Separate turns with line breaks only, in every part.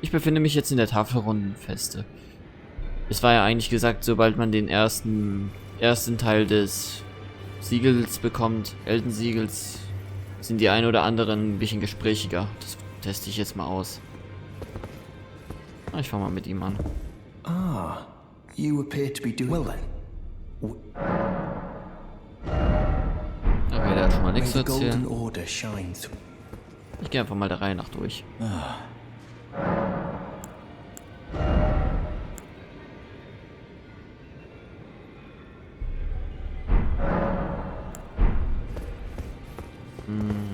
Ich befinde mich jetzt in der Tafelrundenfeste. Es war ja eigentlich gesagt, sobald man den ersten Teil des Siegels bekommt, Eldensiegels, sind die ein oder anderen ein bisschen gesprächiger. Das teste ich jetzt mal aus. Ich fange mal mit ihm an.
Ah, you appear to be doing well then.
Okay, der hat schon mal nichts zu erzählen. Ich gehe einfach mal der Reihe nach durch.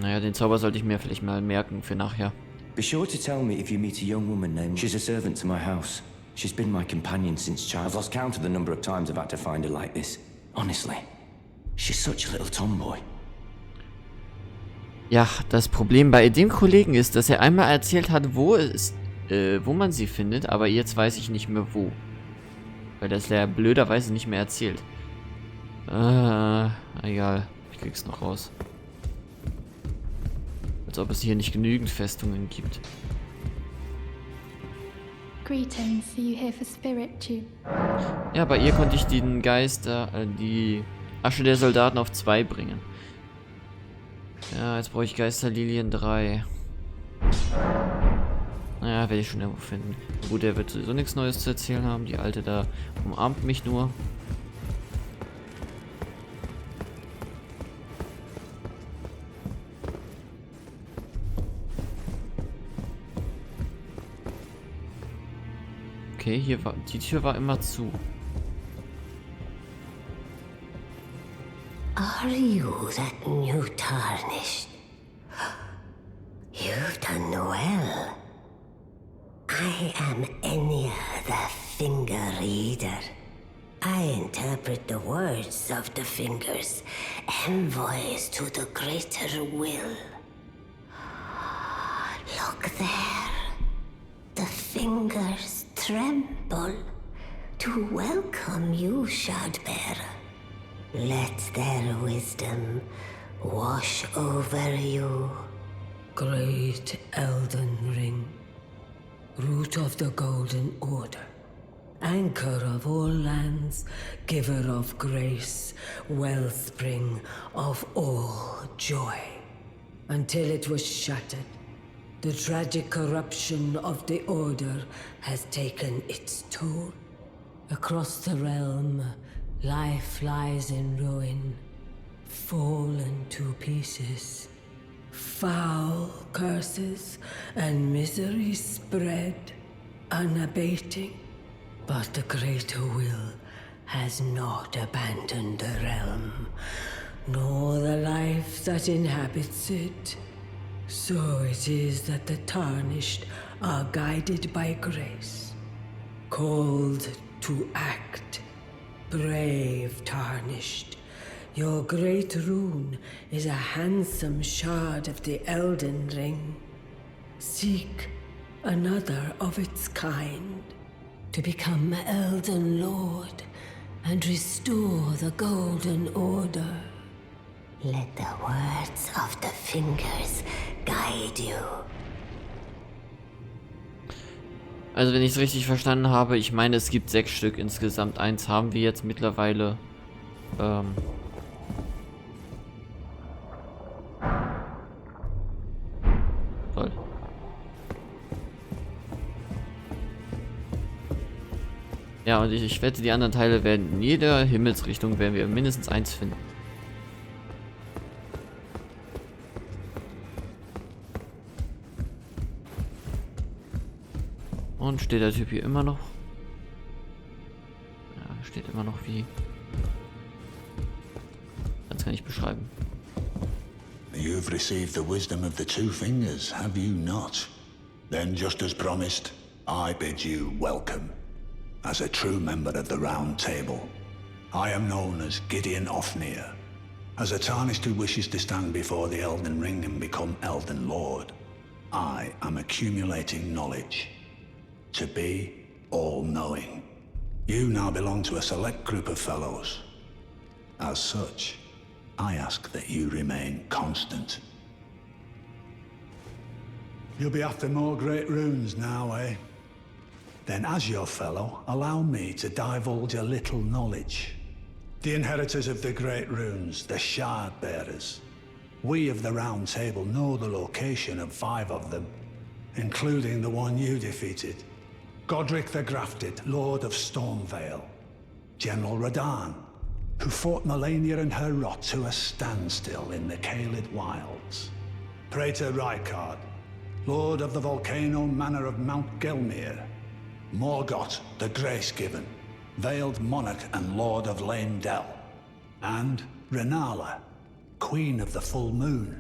Naja, den Zauber sollte ich mir vielleicht mal merken für nachher.
Be sure to tell me if you meet a young woman named... She's a servant to my house. She's been my companion since child. I've lost count of the number of times I've had to find her like this. Honestly, she's such a little tomboy.
Ja, das Problem bei dem Kollegen ist, dass er einmal erzählt hat, wo man sie findet, aber jetzt weiß ich nicht mehr wo. Weil das ja blöderweise nicht mehr erzählt. Egal, ich krieg's noch raus. Als ob es hier nicht genügend Festungen gibt.
Greetings, are you here for spirit tube?
Ja, bei ihr konnte ich den Geist, die Asche der Soldaten auf 2 bringen. Ja, jetzt brauche ich Geisterlilien 3. Naja, werde ich schon irgendwo finden. Gut, der wird sowieso nichts Neues zu erzählen haben. Die alte da umarmt mich nur. Okay, hier war die Tür war immer zu.
Are you that new tarnished? You've done well. I am Enya the Finger Reader. I interpret the words of the fingers, envoys to the greater will. Look there. The fingers tremble to welcome you, Shardbearer. Let their wisdom wash over you.
Great Elden Ring, root of the Golden Order, anchor of all lands, giver of grace, wellspring of all joy. Until it was shattered, the tragic corruption of the Order has taken its toll. Across the realm, life lies in ruin, fallen to pieces. Foul curses and misery spread, unabating. But the greater will has not abandoned the realm, nor the life that inhabits it. So it is that the tarnished are guided by grace, called to act. Brave tarnished, your great rune is a handsome shard of the Elden Ring. Seek another of its kind to become Elden Lord and restore the Golden Order.
Let the words of the fingers guide you.
Also wenn ich es richtig verstanden habe, ich meine es gibt 6 Stück insgesamt. 1 haben wir jetzt mittlerweile. Toll. Ja, und ich wette, die anderen Teile werden in jeder Himmelsrichtung werden wir mindestens 1 finden. Und steht der Typ hier immer noch? Ja, steht immer noch wie. Das kann ich beschreiben.
You've received the wisdom of the 2 fingers, have you not? Then, just as promised, I bid you welcome. As a true member of the Round Table, I am known as Gideon Ofnir. As a tarnished who wishes to stand before the Elden Ring and become Elden Lord, I am accumulating knowledge. To be all-knowing. You now belong to a select group of fellows. As such, I ask that you remain constant. You'll be after more great runes now, eh? Then as your fellow, allow me to divulge a little knowledge. The inheritors of the great runes, the shard bearers. We of the Round Table know the location of 5 of them, including the one you defeated. Godric the Grafted, Lord of Stormvale. General Radahn, who fought Melania and her rot to a standstill in the Caelid Wilds. Praetor Rykard, Lord of the Volcano Manor of Mount Gelmir. Morgoth the Grace-Given, Veiled Monarch and Lord of Leyndell. And Renala, Queen of the Full Moon,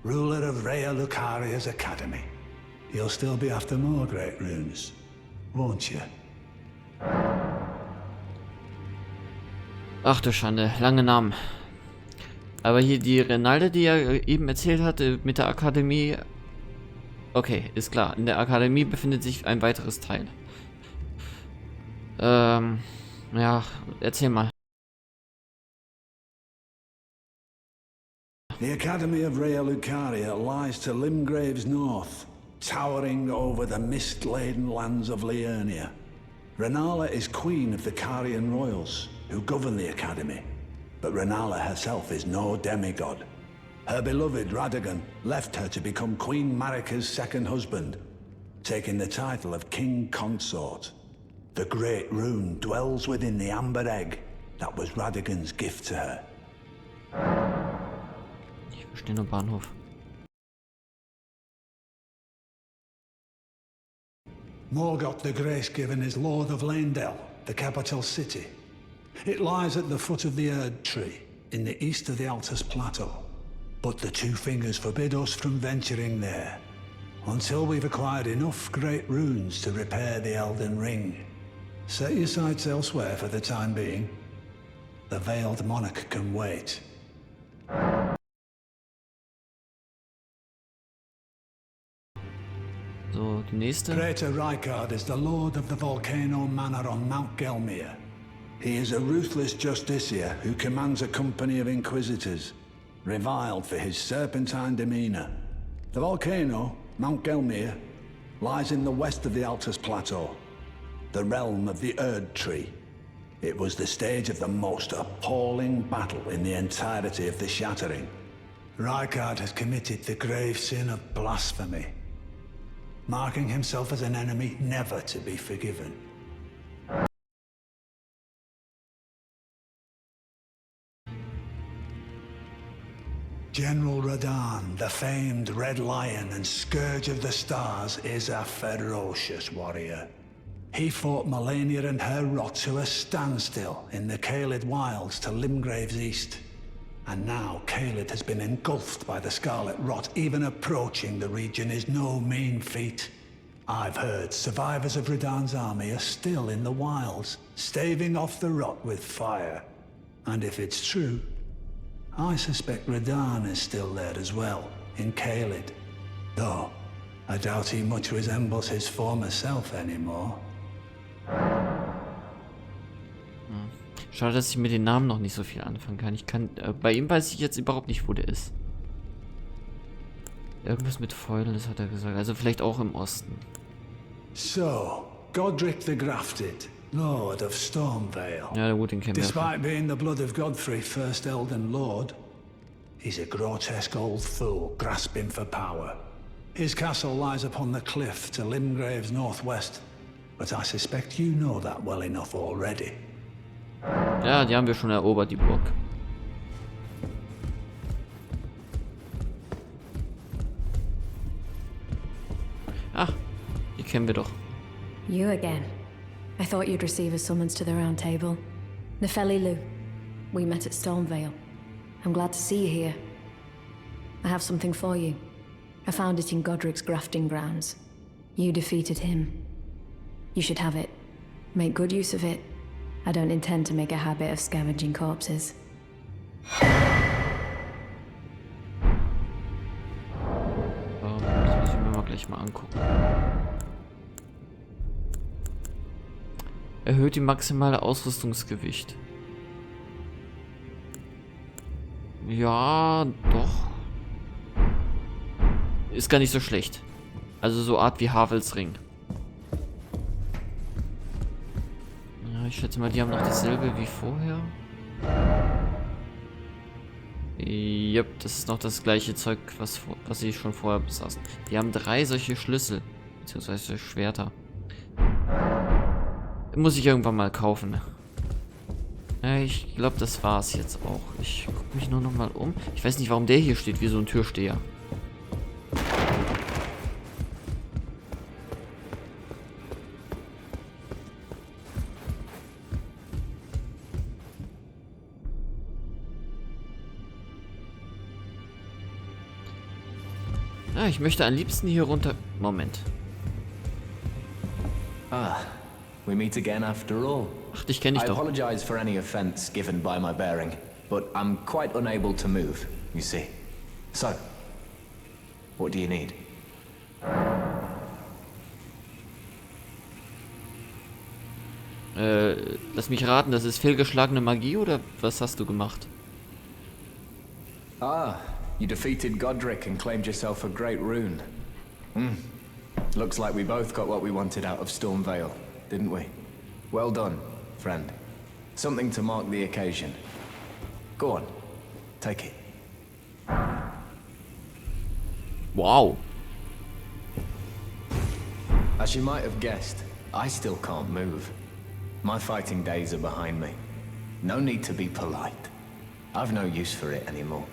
ruler of Rhea Lucaria's Academy. You'll still be after more great runes, won't you?
Ach du Schande, lange Namen. Aber hier die Renalde, die er eben erzählt hatte mit der Akademie. Okay, ist klar. In der Akademie befindet sich ein weiteres Teil. Ja, erzähl mal.
The Academy of Rhea Lucaria lies to Limgrave's north, towering over the mist-laden lands of Liurnia. Renala is queen of the Carian royals, who govern the Academy. But Renala herself is no demigod. Her beloved Radagon left her to become Queen Marika's second husband, taking the title of King Consort. The Great Rune dwells within the Amber Egg that was Radagon's gift to her.
Ich verstehe nur Bahnhof.
Morgoth the Grace-Given is Lord of Leyndell, the capital city. It lies at the foot of the Erd Tree, in the east of the Altus Plateau. But the Two Fingers forbid us from venturing there, until we've acquired enough great runes to repair the Elden Ring. Set your sights elsewhere for the time being. The Veiled Monarch can wait.
So, die nächste.
Praetor Rykard is the Lord of the Volcano Manor on Mount Gelmir. He is a ruthless justiciar who commands a company of inquisitors, reviled for his serpentine demeanor. The volcano, Mount Gelmir, lies in the west of the Altus Plateau, the realm of the Erd Tree. It was the stage of the most appalling battle in the entirety of the Shattering. Rykard has committed the grave sin of blasphemy, marking himself as an enemy never to be forgiven. General Radahn, the famed Red Lion and Scourge of the Stars, is a ferocious warrior. He fought Melania and her rot to a standstill in the Caelid Wilds to Limgrave's east. And now Caelid has been engulfed by the Scarlet Rot. Even approaching the region is no mean feat. I've heard survivors of Radahn's army are still in the wilds, staving off the rot with fire. And if it's true, I suspect Radahn is still there as well, in Caelid. Though, I doubt he much resembles his former self anymore.
Schade, dass ich mit den Namen noch nicht so viel anfangen kann. Bei ihm weiß ich jetzt überhaupt nicht, wo der ist. Irgendwas mit Feulen, das hat er gesagt. Also vielleicht auch im Osten.
So, Godric the Grafted, Lord of Stormvale.
Ja, gut, den kennen wir.
Despite being the blood of Godfrey, first Elden Lord, he's a grotesque old fool grasping for power. His castle lies upon the cliff to Limgrave's northwest, but I suspect you know that well enough already.
Ja, die haben wir schon erobert, die Burg. Ach, die kennen wir doch.
You again. I thought you'd receive a summons to the Round Table. Nefeli Lu. We met at Stormvale. I'm glad to see you here. I have something for you. I found it in Godric's grafting grounds. You defeated him. You should have it. Make good use of it. I don't intend to make a habit of scavenging corpses.
Das muss ich mir mal gleich mal angucken. Erhöht die maximale Ausrüstungsgewicht. Ja, doch. Ist gar nicht so schlecht. Also so Art wie Havels Ring. Ja, ich schätze mal, die haben noch dasselbe wie vorher. Yep, das ist noch das gleiche Zeug, was sie schon vorher besaßen. Die haben 3 solche Schlüssel, beziehungsweise Schwerter. Muss ich irgendwann mal kaufen. Ich glaube, das war's jetzt auch. Ich gucke mich nur noch mal um. Ich weiß nicht, warum der hier steht, wie so ein Türsteher. Ja, ich möchte am liebsten hier runter... Moment.
Ah, we meet again after all.
Ach, dich kenne ich
I
doch.
apologize for any offense given by my bearing, but I'm quite unable to move, you see. So, what do you need?
Lass mich raten, das ist fehlgeschlagene Magie oder was hast du gemacht?
Ah, you defeated Godric and claimed yourself a great rune. Looks like we both got what we wanted out of Stormvale, didn't we? Well done, friend. Something to mark the occasion. Go on, take it.
Wow.
As you might have guessed, I still can't move. My fighting days are behind me. No need to be polite. I've no use for it anymore.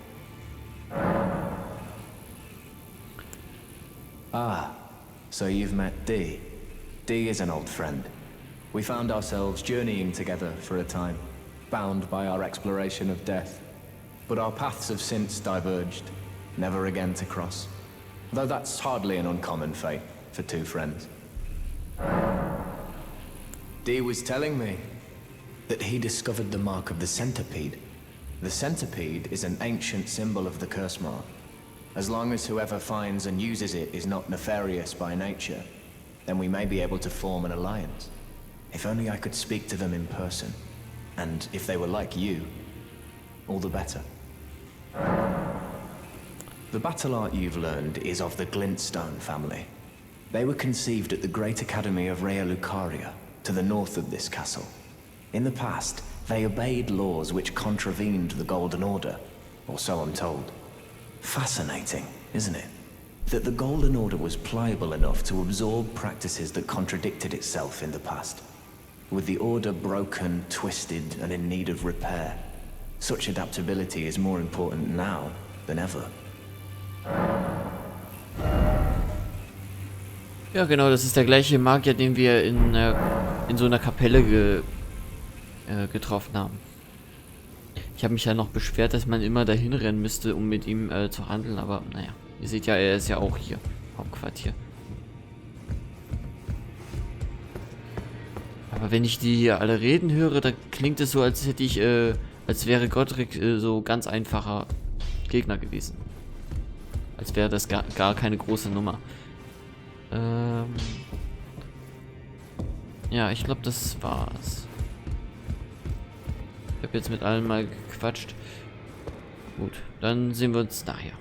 Ah, so you've met Dee. Dee is an old friend. We found ourselves journeying together for a time, bound by our exploration of death. But our paths have since diverged, never again to cross. Though that's hardly an uncommon fate for 2 friends. Dee was telling me that he discovered the mark of the centipede. The centipede is an ancient symbol of the curse mark. As long as whoever finds and uses it is not nefarious by nature, then we may be able to form an alliance. If only I could speak to them in person. And if they were like you, all the better. The battle art you've learned is of the Glintstone family. They were conceived at the Great Academy of Rea Lucaria, to the north of this castle. In the past, they obeyed laws which contravened the Golden Order, or so I'm told. Fascinating, isn't it? That the Golden Order was pliable enough to absorb practices that contradicted itself in the past. With the Order broken, twisted, and in need of repair, such adaptability is more important now than ever.
Ja, genau, das ist der gleiche Magier, den wir in so einer Kapelle getroffen haben. Ich habe mich ja noch beschwert, dass man immer dahin rennen müsste, um mit ihm zu handeln, aber naja, ihr seht ja, er ist ja auch hier, Hauptquartier. Aber wenn ich die hier alle reden höre, dann klingt es so, als hätte ich, als wäre Godric so ganz einfacher Gegner gewesen. Als wäre das gar keine große Nummer. Ja, ich glaube, das war's. Ich habe jetzt mit allen mal gequatscht. Gut, dann sehen wir uns nachher.